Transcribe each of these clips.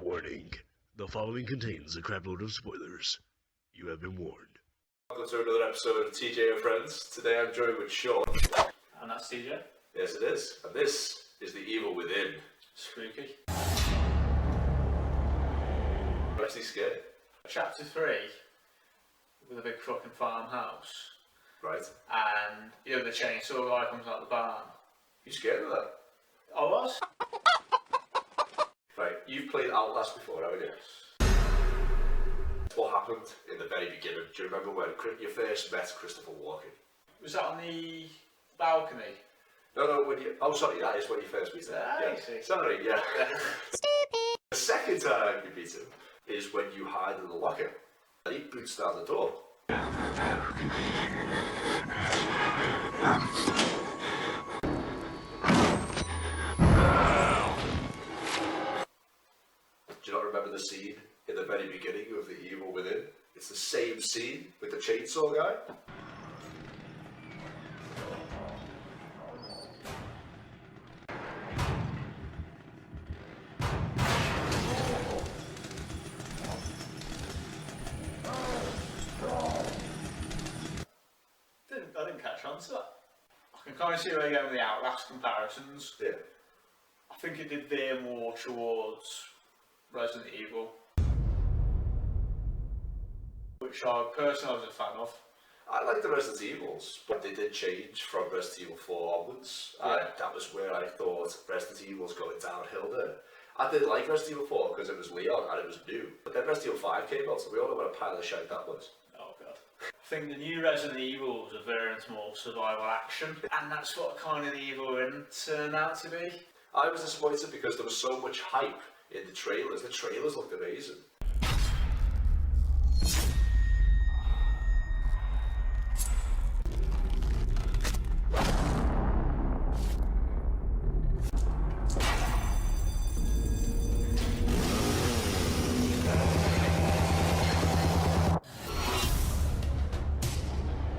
Warning. The following contains a crapload of spoilers. You have been warned. Welcome to another episode of TJ and Friends. Today I'm joined with Shaun. And that's TJ. Yes, it is. And this is The Evil Within. Spooky. Actually scared. Chapter 3, with a big fucking farmhouse. Right. And, you know, the chainsaw guy comes out the barn. You scared of that? I was? Right, you've played Outlast before, haven't you? Yes. What happened in the very beginning? Do you remember when you first met Christopher Walken? Was that on the balcony? No, when you... Oh, sorry, that is when you first meet him. I see. Sorry, yeah. The second time you meet him is when you hide in the locker and he boots down the door. Do you not remember the scene in the very beginning of The Evil Within? It's the same scene with the chainsaw guy. I didn't catch on to that. I can kind of see where you're going with the Outlast comparisons. Yeah. I think it did veer more towards Resident Evil, which I personally was a fan of. I like the Resident Evils, but they did change from Resident Evil 4 onwards, Yeah. and that was where I thought Resident Evil's going downhill there. I did like Resident Evil 4 because it was Leon and it was new, but then Resident Evil 5 came out, so we all know what a pile of shite that was. Oh god. I think the new Resident Evils are veering into more survival action, and that's what kind of the Evil Within turned out to be. I was disappointed because there was so much hype in the trailers. The trailers looked amazing.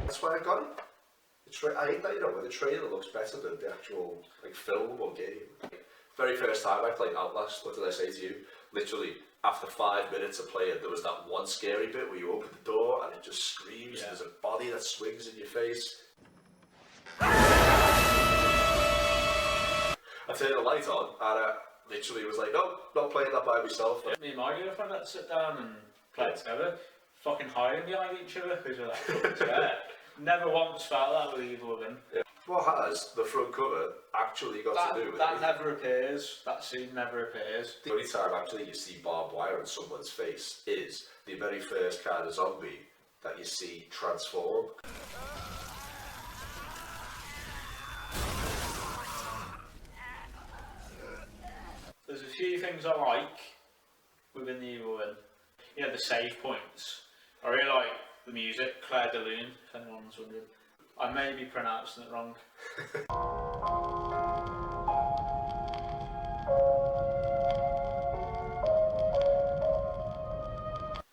That's why I got it. I hate that, you know, when the trailer looks better than the actual film or game. Very first time I played Outlast, what did I say to you? Literally, after 5 minutes of playing, there was that one scary bit where you open the door and it just screams, and there's a body that swings in your face. I turned the light on and I literally was like, nope, not playing that by myself. Me and my girlfriend had to sit down and play it together, fucking hiding behind each other because we're like fucking scared. Never once felt that with Evil Within. Yeah. What has the front cover actually got to do with that? it? That never appears. That scene never appears. The only time actually you see barbed wire on someone's face is the very first kind of zombie that you see transform. There's a few things I like within the Evil Within. You know, the save points. I really like the music, Claire de Lune, if anyone's wondering. I may be pronouncing it wrong.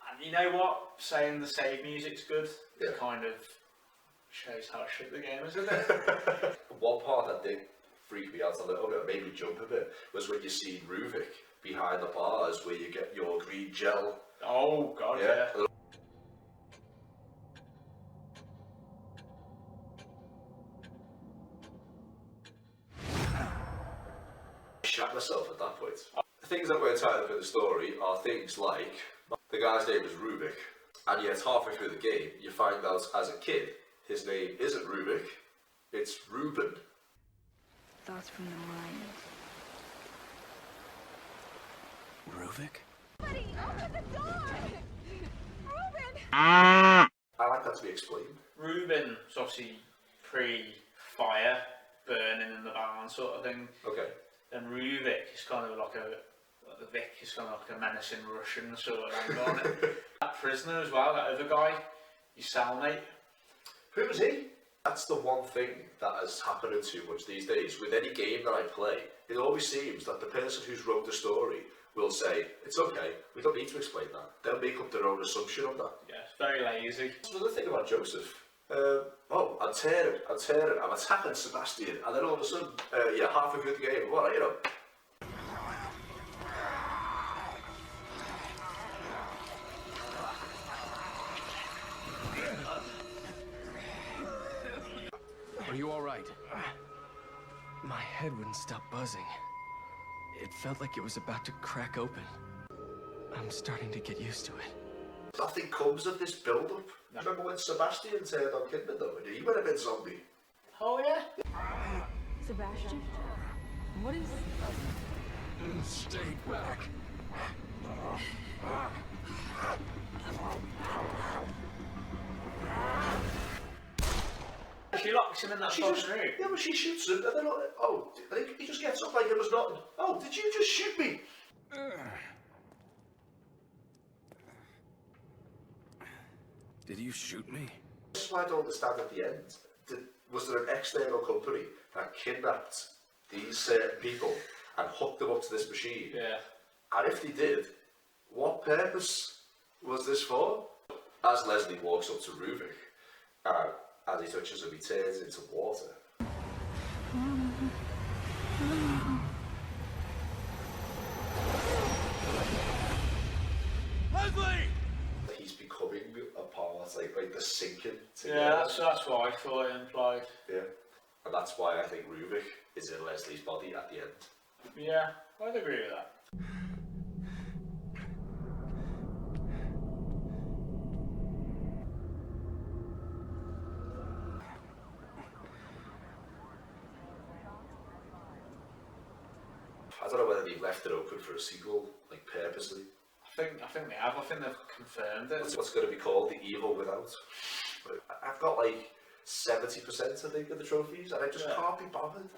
And you know what? Saying the save music's good, it kind of shows how shit the game is, isn't it? One part that did freak me out a little bit, made me jump a bit, was when you see Ruvik behind the bars where you get your green gel. Oh god, yeah. I shat myself at that point. The things that weren't tied up in the story are things like, the guy's name is Ruvik, and yet halfway through the game you find out as a kid his name isn't Ruvik, it's Ruben. Thoughts from the mind. Ruvik? Buddy, open the door! Ruben! I like that to be explained. Ruben is obviously pre-fire, burning in the barn sort of thing. Okay. Then Ruvik is kind of like Vic is kind of like a menacing Russian sort of angle on it. That prisoner as well, that other guy, your cellmate. Who's he? That's the one thing that has happened too much these days. With any game that I play, it always seems that the person who's wrote the story will say, it's okay, we don't need to explain that. They'll make up their own assumption on that. Yeah, it's very lazy. Another thing about Joseph, I'm tearing, I'm attacking Sebastian, and then all of a sudden, halfway through the game, what, you know. Are you all right? My head wouldn't stop buzzing. It felt like it was about to crack open. I'm starting to get used to it. Nothing comes of this build-up. No. Remember when Sebastian turned on Kidman though, and he went a bit zombie? Oh yeah? Sebastian? What is... Stay back. She locks him in that fucking room. Yeah, but she shoots him, and then oh, I think he just gets up like it was nothing. Oh, did you just shoot me? Did you shoot me? This is what I don't understand at the end. Was there an external company that kidnapped these certain people and hooked them up to this machine? Yeah. And if they did, what purpose was this for? As Leslie walks up to Ruvik, as he touches him, he turns into water. Leslie! He's becoming a part, like the sinking together. Yeah, that's what I thought it implied. Yeah. And that's why I think Ruvik is in Leslie's body at the end. Yeah, I'd agree with that. I don't know whether they've left it open for a sequel, like purposely. I think they have. I think they've confirmed it. What's going to be called The Evil Without. I've got like 70% I think of the trophies, and I just can't be bothered.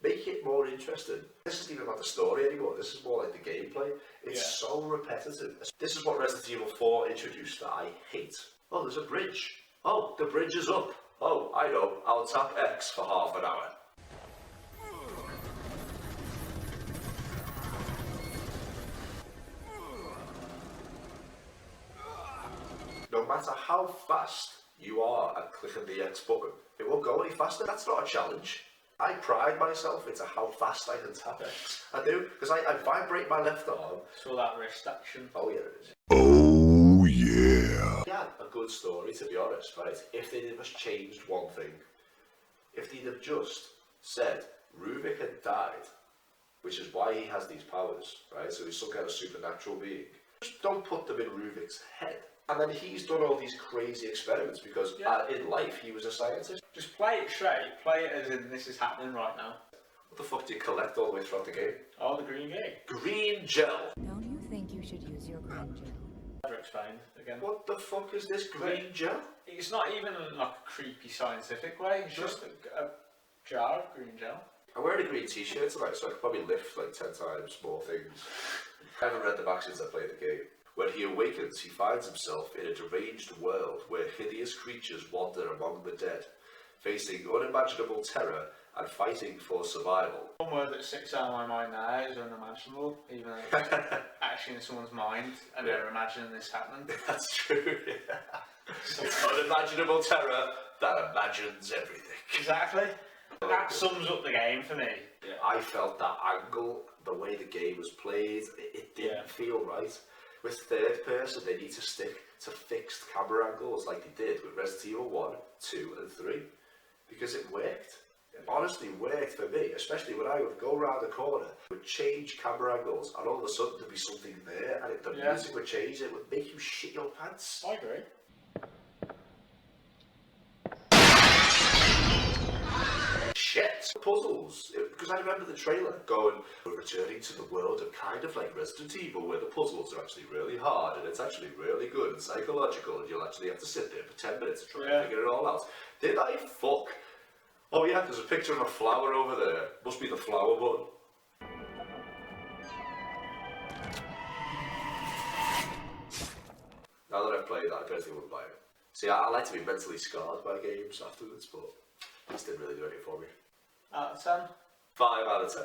Make it more interesting. This isn't even about the story anymore, this is more like the gameplay. It's so repetitive. This is what Resident Evil 4 introduced that I hate. Oh, there's a bridge. Oh, the bridge is up. Oh, I know, I'll tap X for half an hour. No matter how fast you are at clicking the X button, it won't go any faster. That's not a challenge. I pride myself into how fast I can tap X. I do, because I vibrate my left arm. Saw that wrist action. Oh yeah, it is. Oh yeah. Yeah, a good story to be honest, right? If they'd have just changed one thing, if they'd have just said Ruvik had died, which is why he has these powers, right? So he's some kind of supernatural being. Just don't put them in Ruvik's head. And then he's done all these crazy experiments because in life he was a scientist. Just play it straight. Play it as in this is happening right now. What the fuck do you collect all the way throughout the game? Oh, the green gate. Green gel. Don't you think you should use your green gel? Never explained again. What the fuck is this green gel? It's not even in like a creepy scientific way. It's just a jar of green gel. I'm wearing a green t-shirt tonight, so I could probably lift like 10 times more things. I haven't read them back since I played the game. When he awakens, he finds himself in a deranged world where hideous creatures wander among the dead, facing unimaginable terror and fighting for survival. One word that sticks out of my mind now is unimaginable, even though it's actually in someone's mind and they're imagining this happening. That's true, yeah. Unimaginable terror that imagines everything. Exactly. That sums up the game for me. Yeah. I felt that angle, the way the game was played, it didn't feel right. With third person, they need to stick to fixed camera angles like they did with Resident Evil 1, 2 and 3. Because it worked. It honestly worked for me, especially when I would go around the corner, would change camera angles, and all of a sudden there'd be something there, and the music would change, it would make you shit your pants. I agree. Shit! Puzzles. Because I remember the trailer going, we're returning to the world of kind of like Resident Evil, where the puzzles are actually really hard, and it's actually really good and psychological, and you'll actually have to sit there for 10 minutes and try and figure it all out. Did I fuck? Oh yeah, there's a picture of a flower over there. Must be the flower button. Now that I've played that, I personally wouldn't buy it. See, I like to be mentally scarred by games afterwards, but this didn't really do anything for me. Out of 10? 5 out of 10.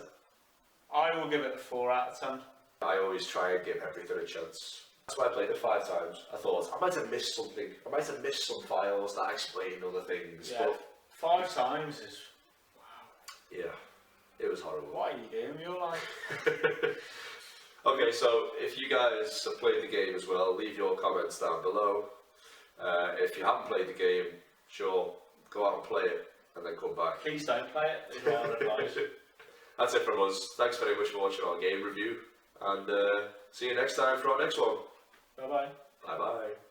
I will give it a 4 out of 10. I always try and give everything a chance. That's why I played it 5 times. I thought, I might have missed something. I might have missed some files that explain other things. Yeah, but 5 times is... yeah, it was horrible. What are you doing with your life? Okay, so if you guys have played the game as well, leave your comments down below. If you haven't played the game, sure, go out and play it. and then come back. Please don't play it, is what I would advise. That's it from us. Thanks very much for watching our game review, and see you next time for our next one. Bye bye. Bye bye.